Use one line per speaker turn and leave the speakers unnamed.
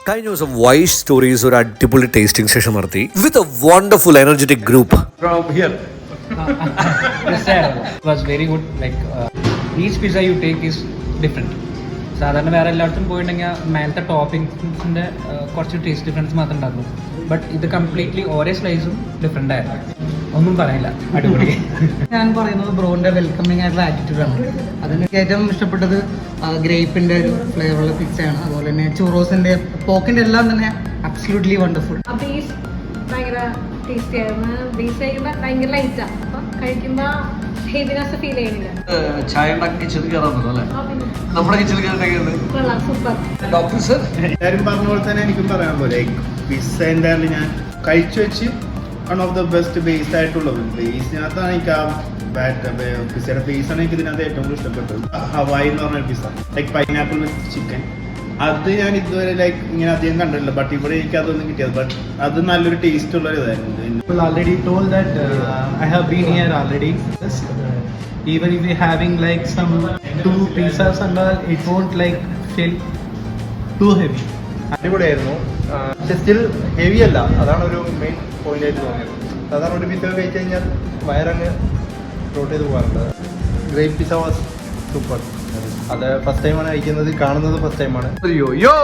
കഴിഞ്ഞ ദിവസം vice stories ഒരു അടിപൊളി ടേസ്റ്റിംഗ് സെഷൻ നടത്തി with a wonderful energetic group.
It was very good. Like each pizza you take is different. സാധാരണ വേറെ എല്ലായിടത്തും പോയിട്ടുണ്ടെങ്കിൽ മേലത്തെ ടോപ്പിംഗ്സിൻ്റെ കുറച്ച് ടേസ്റ്റ് ഡിഫറൻസ് മാത്രമേ ഉണ്ടാകുള്ളൂ. ബട്ട് ഇത് കംപ്ലീറ്റ്ലി ഓരോ സ്ലൈസും ഡിഫറെൻ്റ് ആയിരുന്നു. ഒന്നും പറയില്ല, അടിപൊളി.
ഞാൻ പറയുന്നത് ബ്രോന്റെ വെൽക്കമിങ് ആയിട്ടുള്ള ആറ്റിറ്റ്യൂഡാണ്. അതെനിക്ക് ഏറ്റവും ഇഷ്ടപ്പെട്ടത് ഗ്രേപ്പിന്റെ ഒരു ഫ്ലേവറുള്ള പിzzയാണ്. അതുപോലെ തന്നെ ചൂറോസിന്റെ പോക്കിന്റെ എല്ലാം തന്നെ അബ്സല്യൂട്ട്ലി വണ്ടർഫുൾ.
ബേസ് ഭയങ്കര ടേസ്റ്റി ആയിരുന്നു. ബേസ് കഴിക്കുമ്പോൾ ഭയങ്കര ലൈറ്റാണ്, അപ്പം കഴിക്കുമ്പോൾ ഹെവിനെസ് ഫീൽ ചെയ്യുന്നില്ല.
ചായ ഉണ്ടാക്കി കിച്ചണിൽ കയറാറുണ്ടല്ലോ അല്ലേ? നമ്മുടെ കിച്ചണിൽ
കൊള്ളാം, സൂപ്പർ.
ഡോക്ടർ സർ
എല്ലാവരും പറഞ്ഞ പോലെ തന്നെ എനിക്കും പറയാനുള്ളൂ. ലൈക്ക് പിസ്സ എന്തായാലും ഞാൻ കഴിച്ചു വെച്ച് one of the best base ആയിട്ടുള്ളത്. ബേസിനകത്താണ് എനിക്ക് ആ പിസ്സയുടെ ബേസാണ് എനിക്ക് ഇതിനകത്ത് ഏറ്റവും കൂടുതൽ ഇഷ്ടപ്പെട്ടത്. ഹവായി എന്ന് പറഞ്ഞ pizza, like pineapple with chicken. അത് ഞാൻ ഇതുവരെ ലൈക്ക് ഇങ്ങനെ അധികം കണ്ടിട്ടില്ല. ബട്ട് ഇവിടെ എനിക്ക് അതൊന്നും കിട്ടിയത്. ബട്ട് അത് നല്ലൊരു ടേസ്റ്റ് ഉള്ള ഇതായിരുന്നു.
Already told that I have been here already. Even if we're having like some 2 pizzas and all, it won't like feel too heavy.
അടിപൊളിയായിരുന്നു. പക്ഷെ സ്റ്റിൽ ഹെവി അല്ല, അതാണ് ഒരു മെയിൻ പോയിന്റ് ആയിട്ട് തോന്നിയത്. സാധാരണ ഒരു പിസ്സ കഴിച്ച് കഴിഞ്ഞാൽ വയറങ്ങ് റോട്ട് ചെയ്ത് പോകാറുണ്ട്. Great pizza was super. അത് ഫസ്റ്റ് ടൈമാണ് കഴിക്കുന്നത്, കാണുന്നത് ഫസ്റ്റ് ടൈമാണ്.
യോ